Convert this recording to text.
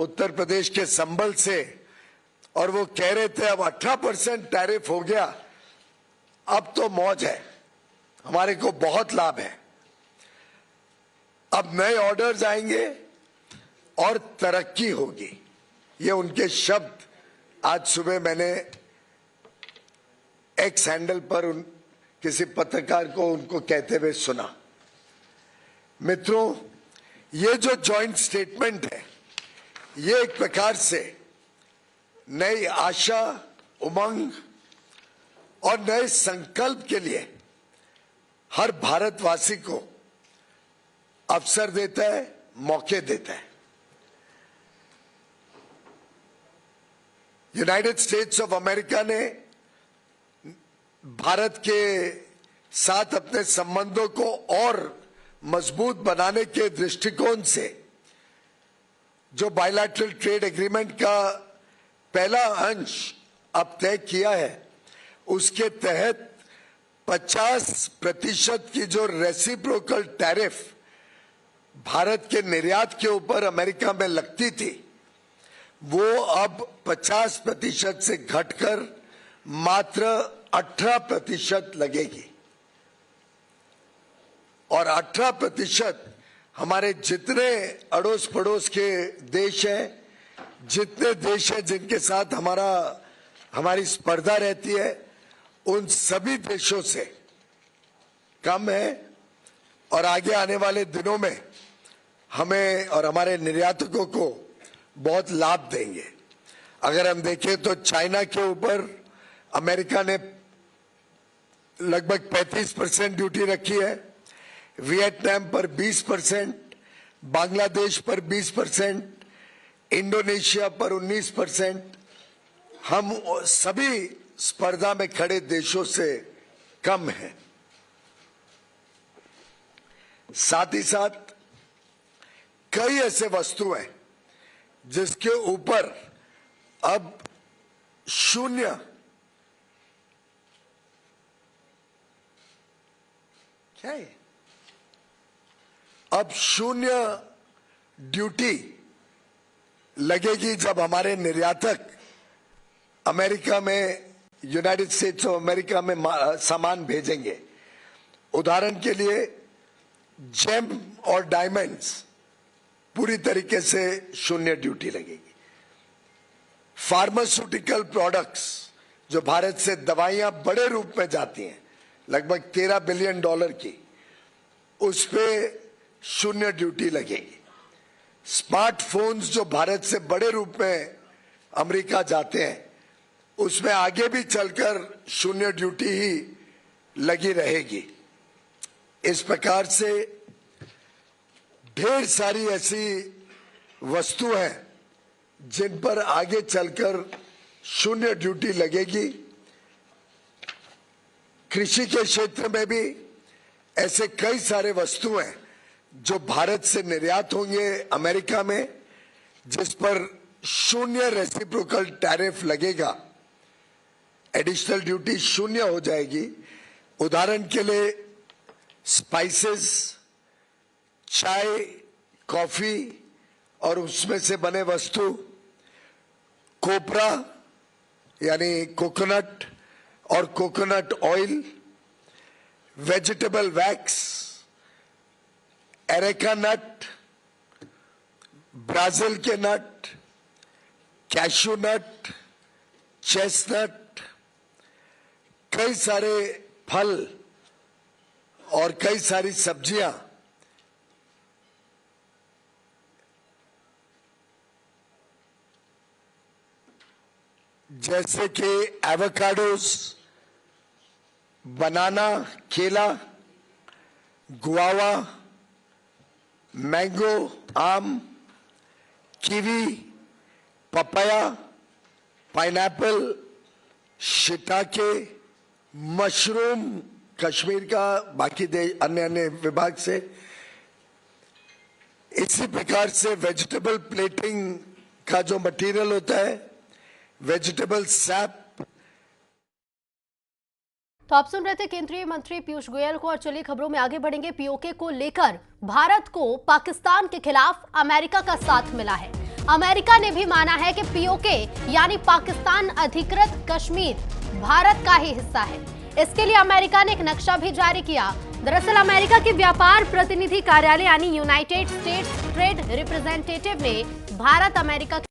उत्तर प्रदेश के संबल से, और वो कह रहे थे अब 18% टैरिफ हो गया, अब तो मौज है, हमारे को बहुत लाभ है, अब नए ऑर्डर्स आएंगे और तरक्की होगी। ये उनके शब्द आज सुबह मैंने एक्स हैंडल पर किसी पत्रकार को उनको कहते हुए सुना। मित्रों, ये जो जॉइंट स्टेटमेंट है, ये एक प्रकार से नई आशा, उमंग और नए संकल्प के लिए हर भारतवासी को अवसर देता है, मौके देता है। यूनाइटेड स्टेट्स ऑफ अमेरिका ने भारत के साथ अपने संबंधों को और मजबूत बनाने के दृष्टिकोण से जो बायलैटरल ट्रेड एग्रीमेंट का पहला अंश अब तय किया है, उसके तहत 50% की जो रेसिप्रोकल टैरिफ भारत के निर्यात के ऊपर अमेरिका में लगती थी, वो अब 50% से घटकर मात्र 18% लगेगी। और 18% हमारे जितने अड़ोस पड़ोस के देश हैं, जितने देश हैं जिनके साथ हमारी स्पर्धा रहती है, उन सभी देशों से कम है और आगे आने वाले दिनों में हमें और हमारे निर्यातकों को बहुत लाभ देंगे। अगर हम देखें तो चाइना के ऊपर अमेरिका ने लगभग 35% ड्यूटी रखी है, वियतनाम पर 20%, बांग्लादेश पर 20%, इंडोनेशिया पर 19%। हम सभी स्पर्धा में खड़े देशों से कम हैं। साथ ही साथ कई ऐसे वस्तु हैं जिसके ऊपर अब शून्य क्या है, अब शून्य ड्यूटी लगेगी जब हमारे निर्यातक अमेरिका में, यूनाइटेड स्टेट्स ऑफ अमेरिका में सामान भेजेंगे। उदाहरण के लिए जेम और डायमंड्स पूरी तरीके से शून्य ड्यूटी लगेगी। फार्मास्यूटिकल प्रोडक्ट्स, जो भारत से दवाइयां बड़े रूप में जाती हैं, लगभग $13 बिलियन की, उस पे शून्य ड्यूटी लगेगी। स्मार्टफोन्स जो भारत से बड़े रूप में अमेरिका जाते हैं, उसमें आगे भी चलकर शून्य ड्यूटी ही लगी रहेगी। इस प्रकार से ढेर सारी ऐसी वस्तु हैं जिन पर आगे चलकर शून्य ड्यूटी लगेगी। कृषि के क्षेत्र में भी ऐसे कई सारे वस्तु हैं जो भारत से निर्यात होंगे अमेरिका में, जिस पर शून्य रेसिप्रोकल टैरिफ लगेगा, एडिशनल ड्यूटी शून्य हो जाएगी। उदाहरण के लिए स्पाइसेस, चाय, कॉफी और उसमें से बने वस्तु, कोपरा यानी कोकोनट और coconut oil, vegetable wax, areca nut, Brazil के नट, कैशू नट, चेस्टनट, कई सारे फल और कई सारी सब्जियां, जैसे कि एवोकाडोस, बनाना, केला, गुआवा, मैंगो, आम, kiwi, papaya, pineapple, shiitake, mushroom Kashmir का, बाकी अन्य विभाग से। इसी प्रकार से वेजिटेबल प्लेटिंग का जो मटेरियल होता है, वेजिटेबल सैप। तो आप सुन रहे थे केंद्रीय मंत्री पीयूष गोयल को। और चलिए खबरों में आगे बढ़ेंगे। पीओके को लेकर भारत को पाकिस्तान के खिलाफ अमेरिका का साथ मिला है। अमेरिका ने भी माना है कि पीओके यानी पाकिस्तान अधिकृत कश्मीर भारत का ही हिस्सा है। इसके लिए अमेरिका ने एक नक्शा भी जारी किया। दरअसल अमेरिका के व्यापार प्रतिनिधि कार्यालय यानी यूनाइटेड स्टेट्स ट्रेड रिप्रेजेंटेटिव ने भारत अमेरिका